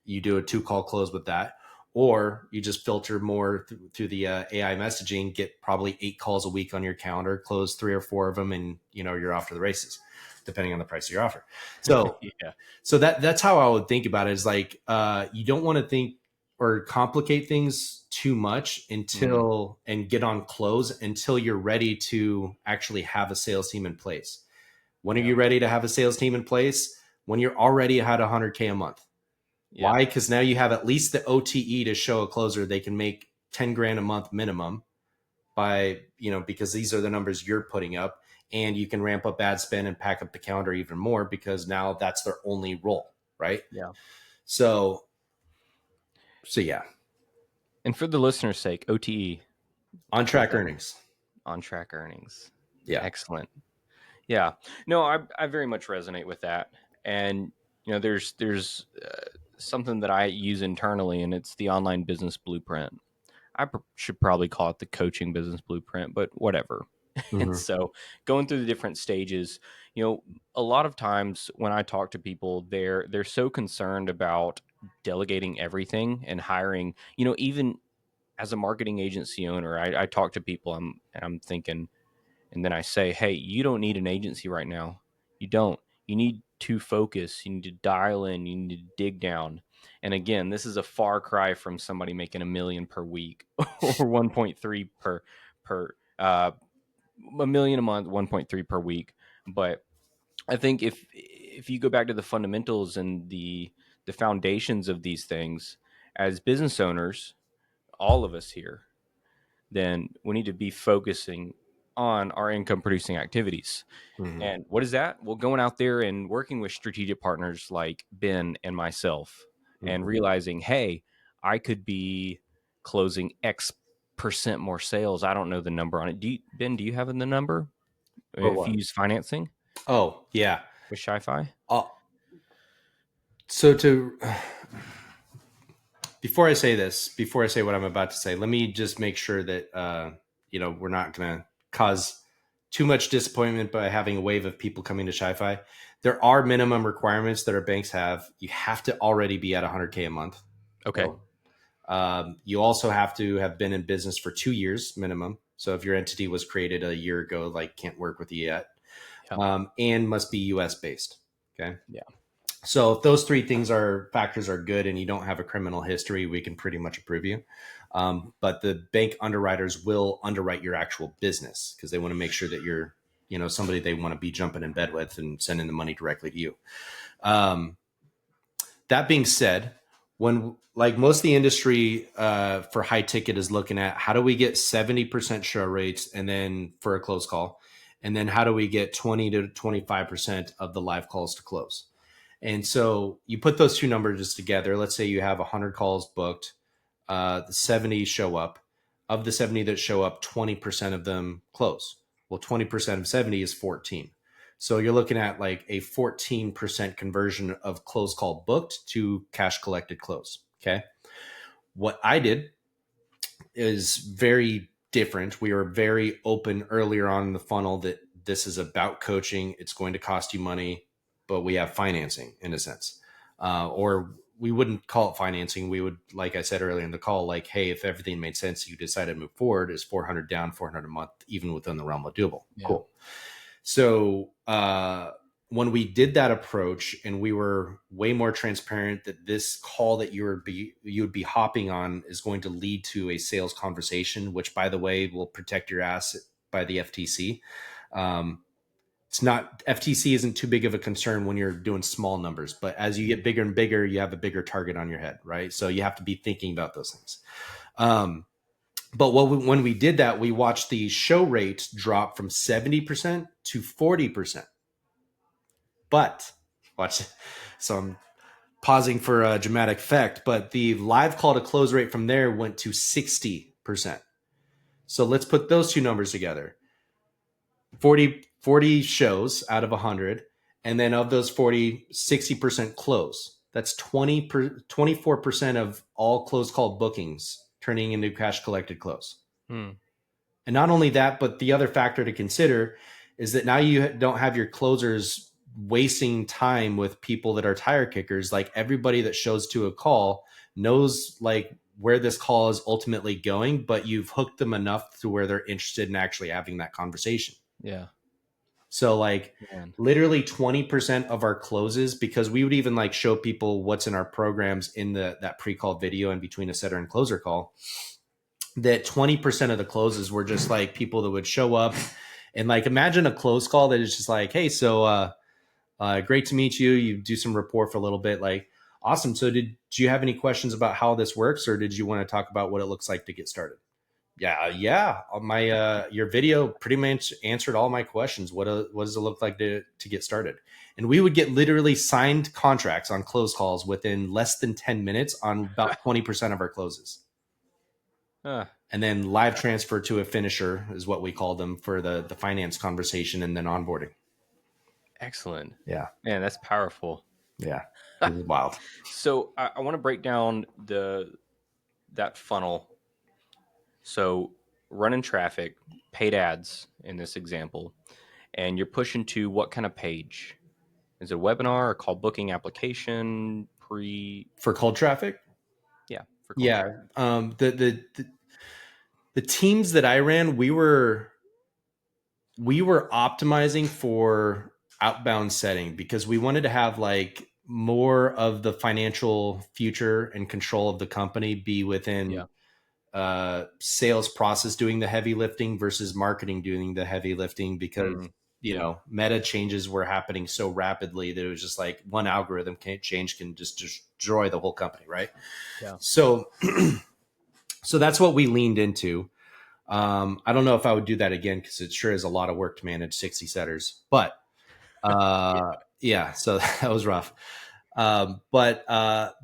you do a 2-call close with that, or you just filter more through the AI messaging, get probably 8 calls a week on your calendar, close 3 or 4 of them, and you're off to the races, depending on the price of your offer. So Yeah. so that's how I would think about it. Is like, you don't want to think or complicate things too much Mm. and get on close until you're ready to actually have a sales team in place. When are Yeah. you ready to have a sales team in place? When you're already at 100K a month. Yeah. Why? Because now you have at least the OTE to show a closer they can make 10 grand a month minimum, because these are the numbers you're putting up, and you can ramp up ad spend and pack up the calendar even more, because now that's their only role, right? Yeah. So So yeah, And for the listener's sake, OTE, on what's track that? earnings. On track earnings. Yeah. Excellent. Yeah. No, I very much resonate with that. And there's something that I use internally, and it's the online business blueprint. Should probably call it the coaching business blueprint, but whatever. And Hmm. so going through the different stages, a lot of times when I talk to people, they're so concerned about delegating everything and hiring, even as a marketing agency owner, I talk to people, I'm thinking, and then I say, hey, you don't need an agency right now. You don't. You need to focus. You need to dial in. You need to dig down. And again, this is a far cry from somebody making 1 million per week or 1.3 per a million a month, 1.3 per week. But I think if you go back to the fundamentals and the foundations of these things as business owners, all of us here, then we need to be focusing on our income producing activities. Hmm. And what is that? Well, going out there and working with strategic partners like Ben and myself and Hmm. realizing, hey, I could be closing X% more sales. I don't know the number on it. Ben, do you have the number For if you what? use financing Oh yeah. with ShiFi? Uh, so to before I say what I'm about to say, let me just make sure that we're not going to cause too much disappointment by having a wave of people coming to ShiFi. There are minimum requirements that our banks have. You have to already be at 100K a month. Okay. So, you also have to have been in business for 2 years minimum. So if your entity was created a year ago, like can't work with you yet, Yeah. and must be US based. Okay. Yeah. So if those three things are factors are good and you don't have a criminal history, we can pretty much approve you. But the bank underwriters will underwrite your actual business because they want to make sure that you're, somebody they want to be jumping in bed with and sending the money directly to you. Um, that being said, when like most of the industry for high ticket is looking at how do we get 70% show rates and then for a close call, and then how do we get 20 to 25% of the live calls to close? And so you put those two numbers together. Let's say you have 100 calls booked, the 70 show up. Of the 70 that show up, 20% of them close. Well, 20% of 70 is 14. So you're looking at like a 14% conversion of close call booked to cash collected close. Okay. What I did is very different. We were very open earlier on in the funnel that this is about coaching. It's going to cost you money, but we have financing in a sense. Or we wouldn't call it financing. We would, like I said earlier in the call, like, hey, if everything made sense, you decided to move forward, is 400 down, 400 a month, even within the realm of doable. Yeah. Cool. So when we did that approach, and we were way more transparent that this call that you would be hopping on is going to lead to a sales conversation, which by the way will protect your ass by the FTC. Um, it's not FTC isn't too big of a concern when you're doing small numbers, but as you get bigger and bigger, you have a bigger target on your head, right? So you have to be thinking about those things. But when we did that, we watched the show rate drop from 70% to 40%. But watch, so I'm pausing for a dramatic effect, but the live call to close rate from there went to 60%. So let's put those two numbers together. 40 shows out of 100. And then of those 40, 60% close. That's 24% of all closed call bookings turning into cash collected close. Hmm. And not only that, but the other factor to consider is that now you don't have your closers wasting time with people that are tire kickers. Like everybody that shows to a call knows like where this call is ultimately going, but you've hooked them enough to where they're interested in actually having that conversation. Yeah. So like Man. literally 20% of our closes, because we would even like show people what's in our programs in that pre-call video in between a setter and closer call, that 20% of the closes were just like people that would show up and like imagine a close call that is just like, hey, so great to meet you. You do some rapport for a little bit, like awesome. So do you have any questions about how this works, or did you want to talk about what it looks like to get started? Yeah. My your video pretty much answered all my questions. What does it look like to get started? And we would get literally signed contracts on close calls within less than 10 minutes on about 20% of our closes. Uh, And then live transfer to a finisher is what we call them for the finance conversation and then onboarding. Excellent. Yeah. Man, that's powerful. Yeah. It was wild. So I want to break down that funnel. So running traffic, paid ads in this example, and you're pushing to what kind of page? Is it a webinar, a call booking application, pre? For cold traffic? Yeah, for cold Yeah. traffic. The teams that I ran, we were optimizing for outbound setting because we wanted to have like more of the financial future and control of the company be within Yeah. sales process doing the heavy lifting versus marketing doing the heavy lifting because Mm, yeah. meta changes were happening so rapidly that it was just like one algorithm can change can just destroy the whole company, right? Yeah. So so that's what we leaned into. I don't know if I would do that again because it sure is a lot of work to manage 60 setters, but Yeah. yeah, so that was rough. But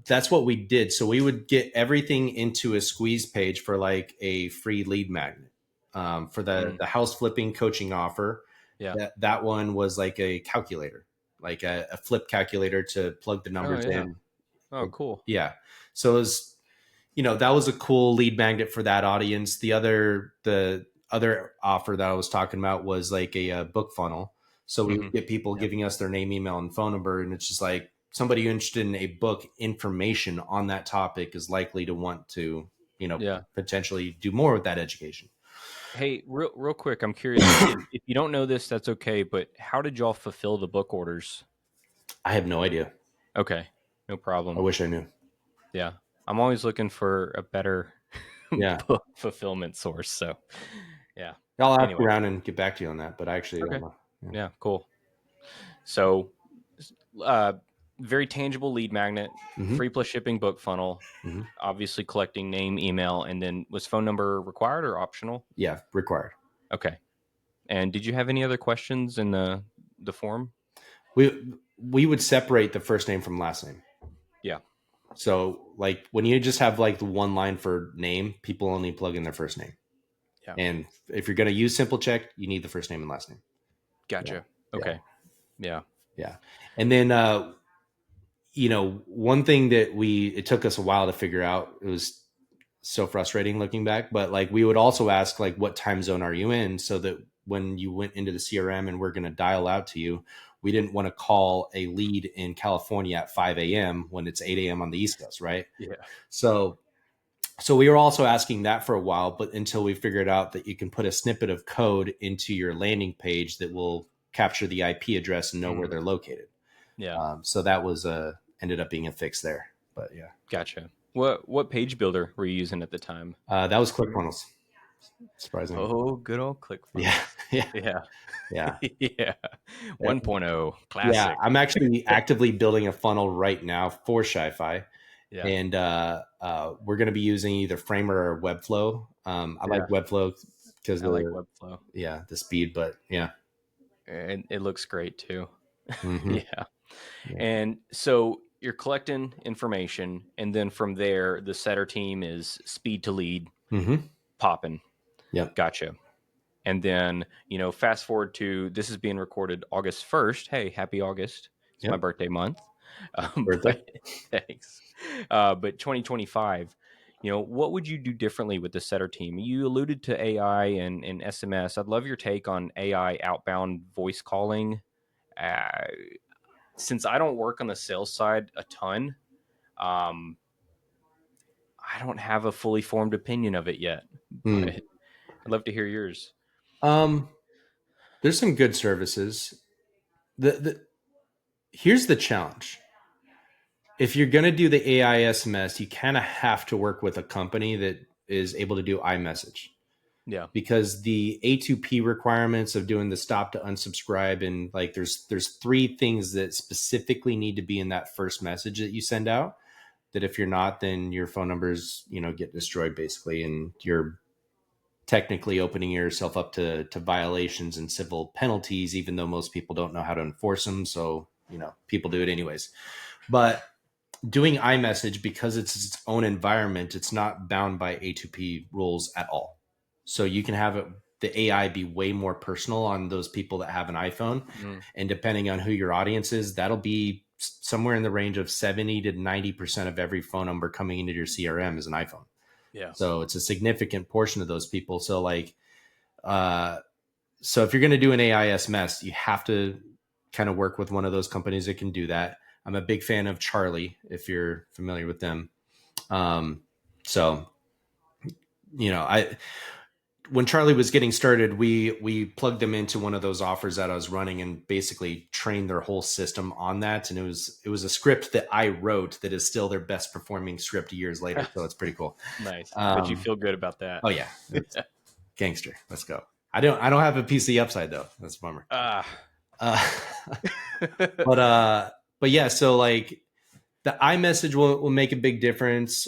that's what we did. So we would get everything into a squeeze page for like a free lead magnet. For the Mm, the house flipping coaching offer, yeah. that one was like a calculator, like a flip calculator to plug the Oh, numbers yeah. in. Oh, cool. Yeah. So it was, that was a cool lead magnet for that audience. The other offer that I was talking about was like a book funnel. So we would Hmm. get people Yeah. giving us their name, email, and phone number, and it's just like somebody interested in a book information on that topic is likely to want to, Yeah. potentially do more with that education. Hey, real quick, I'm curious. If you don't know this, that's okay. But how did y'all fulfill the book orders? I have no idea. Okay, no I problem. wish I knew. Yeah, I'm always looking for a better Yeah, book fulfillment source. So, yeah. I'll ask Anyway, around and get back to you on that, but I actually don't okay. know. Yeah. Yeah, cool. So, uh, very tangible lead magnet, Hmm. free plus shipping book funnel. Hmm. Obviously, collecting name, email, and then was phone number required or optional? Yeah, required. Okay. And did you have any other questions in the form? We would separate the first name from last name. Yeah. So like when you just have like the one line for name, people only plug in their first name. Yeah. And if you're going to use simple check, you need the first name and last name. Yeah. Gotcha. Yeah. Okay. Yeah. Yeah. And then, one thing that it took us a while to figure out, it was so frustrating looking back, but like we would also ask like, what time zone are you in? So that when you went into the CRM and we're going to dial out to you, we didn't want to call a lead in California at 5 a.m. when it's 8 a.m. on the East Coast. Right. Yeah. So we were also asking that for a while, but until we figured out that you can put a snippet of code into your landing page that will capture the IP address and know where Mm, they're located. yeah. So that was ended up being a fix there. But yeah, Gotcha. What page builder were you using at the time? that was Do you remember? ClickFunnels. Surprisingly, Oh, good old yeah, ClickFunnels. yeah, Yeah. yeah, Yeah. yeah. 1.0 Yeah, classic. I'm actually actively building a funnel right now for ShiFi, Yeah. and we're going to be using either Framer or Webflow. I like Yeah. Webflow because I like the Webflow. the speed, but yeah. And it looks great too. Hmm. Yeah. Yeah. And so you're collecting information, and then from there, the setter team is speed to lead, Hmm. popping. Yep. Gotcha. And then, fast forward to this is being recorded August 1st. Hey, happy August. It's my Yep. birthday month. Birthday. But thanks. But 2025, what would you do differently with the setter team? You alluded to AI and SMS. I'd love your take on AI outbound voice calling. Uh, since I don't work on the sales side a ton, um, I don't have a fully formed opinion of it yet, but Hmm. I'd love to hear yours. Um, there's some good services. The Here's the challenge. If you're going to do the AI SMS, you kind of have to work with a company that is able to do iMessage Yeah. because the A2P requirements of doing the stop to unsubscribe and like there's three things that specifically need to be in that first message that you send out that if you're not, then your phone numbers, get destroyed basically and technically opening yourself up to violations and civil penalties, even though most people don't know how to enforce them. So, people do it anyways. But doing iMessage, because it's its own environment, it's not bound by A2P rules at all. So you can have the AI be way more personal on those people that have an iPhone. Mm, And depending on who your audience is, that'll be somewhere in the range of 70 to 90% of every phone number coming into your CRM is an iPhone. yeah. So it's a significant portion of those people. So uh, so if you're going to do an AI SMS, you have to kind of work with one of those companies that can do that. I'm a big fan of Charlie, if you're familiar with them. So, I when Charlie was getting started, we plugged them into one of those offers that I was running and basically trained their whole system on that. And it was a script that I wrote that is still their best performing script years later. So it's pretty cool. Nice. I bet you Um, feel good about that. oh yeah, it's gangster. Let's go. I don't have a PC upside though. That's a bummer. Ah. Uh, but but yeah, so like the iMessage will make a big difference.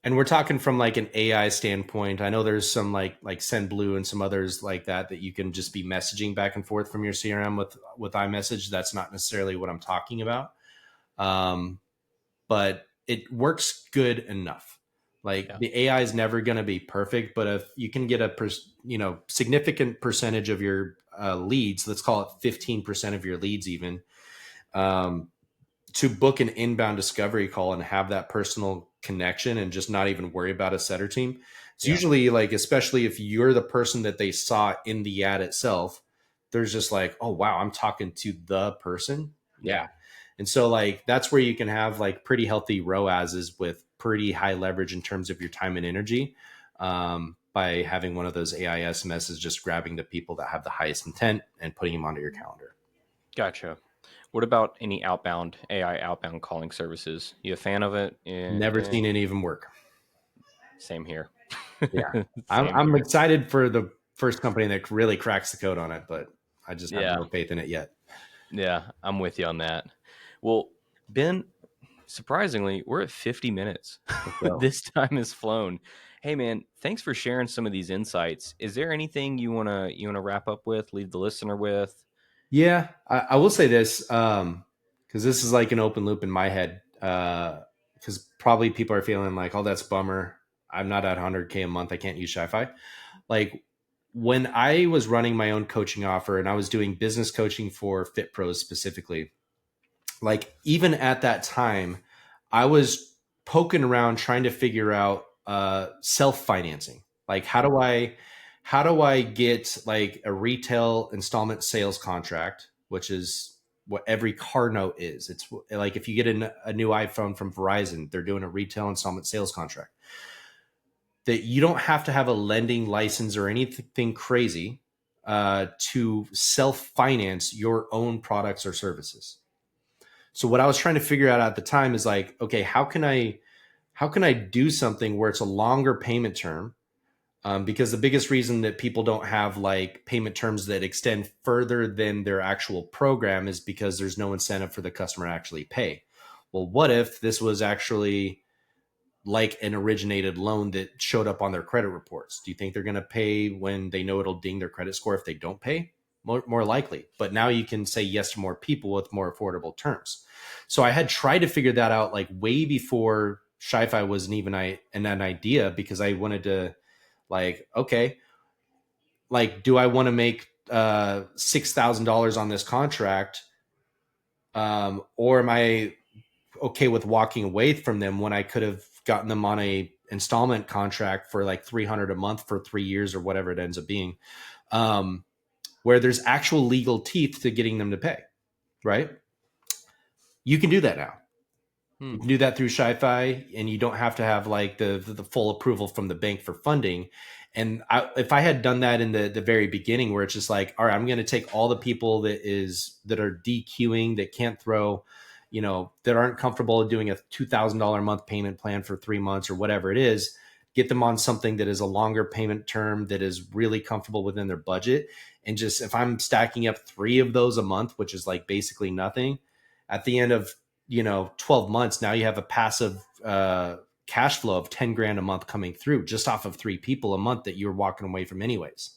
And we're talking from like an AI standpoint. I know there's some like SendBlue and some others like that you can just be messaging back and forth from your CRM with iMessage. That's not necessarily what I'm talking about. But it works good enough. Like Yeah. the AI is never going to be perfect, but if you can get a significant percentage of your leads, let's call it 15% of your leads, even um, to book an inbound discovery call and have that personal connection and just not even worry about a setter team. It's Yeah. usually like, especially if you're the person that they saw in the ad itself, there's just like, oh, wow, I'm talking to the person. Yeah. Yeah. And so like, that's where you can have like pretty healthy ROASs with pretty high leverage in terms of your time and energy. By having one of those AI SMSs, just grabbing the people that have the highest intent and putting them onto your calendar. Gotcha. What about any outbound AI outbound calling services? You a fan of it? Never seen any of them work. Same here. Yeah. I'm, Same I'm here. excited for the first company that really cracks the code on it, but I just have Yeah. no faith in it yet. Yeah. I'm with you on that. Well, Ben, surprisingly, we're at 50 minutes. Let's go. This time has flown. Hey man, thanks for sharing some of these insights. Is there anything you wanna wrap up with, leave the listener with? Yeah, I will say this, because this is like an open loop in my head. Because probably people are feeling like, oh, that's a bummer. I'm not at 100K a month. I can't use ShiFi. Like when I was running my own coaching offer and I was doing business coaching for Fit Pros specifically, like even at that time, I was poking around trying to figure out self financing. Like how do I get like a retail installment sales contract, which is what every car note is. It's like if you get a new iPhone from Verizon, they're doing a retail installment sales contract. That you don't have to have a lending license or anything crazy to self finance your own products or services. So what I was trying to figure out at the time is like, okay, how can I do something where it's a longer payment term? Because the biggest reason that people don't have like payment terms that extend further than their actual program is because there's no incentive for the customer to actually pay. Well, what if this was actually like an originated loan that showed up on their credit reports? Do you think they're going to pay when they know it'll ding their credit score if they don't pay? More likely. But now you can say yes to more people with more affordable terms. So I had tried to figure that out like way before ShiFi wasn't even an idea, because I wanted to like, okay, like, do I want to make $6,000 on this contract, or am I okay with walking away from them when I could have gotten them on a installment contract for like 300 a month for 3 years or whatever it ends up being, where there's actual legal teeth to getting them to pay, right? You can do that now. Hmm. You can do that through ShiFi, and you don't have to have like the full approval from the bank for funding. And if I had done that in the very beginning, where it's just like, all right, I'm going to take all the people that are DQing, that can't throw, that aren't comfortable doing a $2,000 a month payment plan for 3 months or whatever it is, get them on something that is a longer payment term that is really comfortable within their budget. And just if I'm stacking up 3 of those a month, which is like basically nothing, at the end of 12 months, now you have a passive cash flow of 10 grand a month coming through just off of 3 people a month that you're walking away from anyways.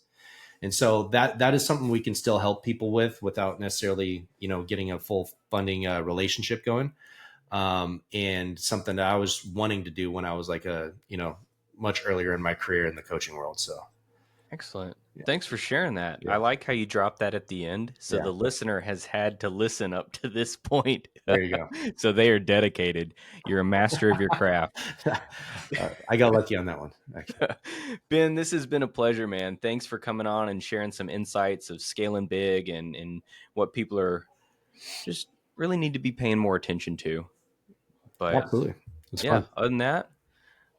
And so that is something we can still help people with without necessarily, getting a full funding relationship going. And something that I was wanting to do when I was like much earlier in my career in the coaching world. So Excellent. yeah, Thanks for sharing that. I yeah, like how you dropped that at the end. So yeah. the listener has had to listen up to this point. There you go. So they are dedicated. You're a master of your craft. I got lucky on that one, actually. Ben, this has been a pleasure, man. Thanks for coming on and sharing some insights of scaling big and what people are just really need to be paying more attention to. But Absolutely. It's yeah, fun. other than that,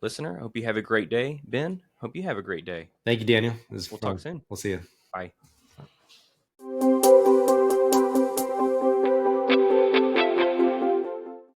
listener, hope you have a great day. Ben, hope you have a great day. Thank you, Daniel. It was We'll talk fun. soon. We'll see you. Bye.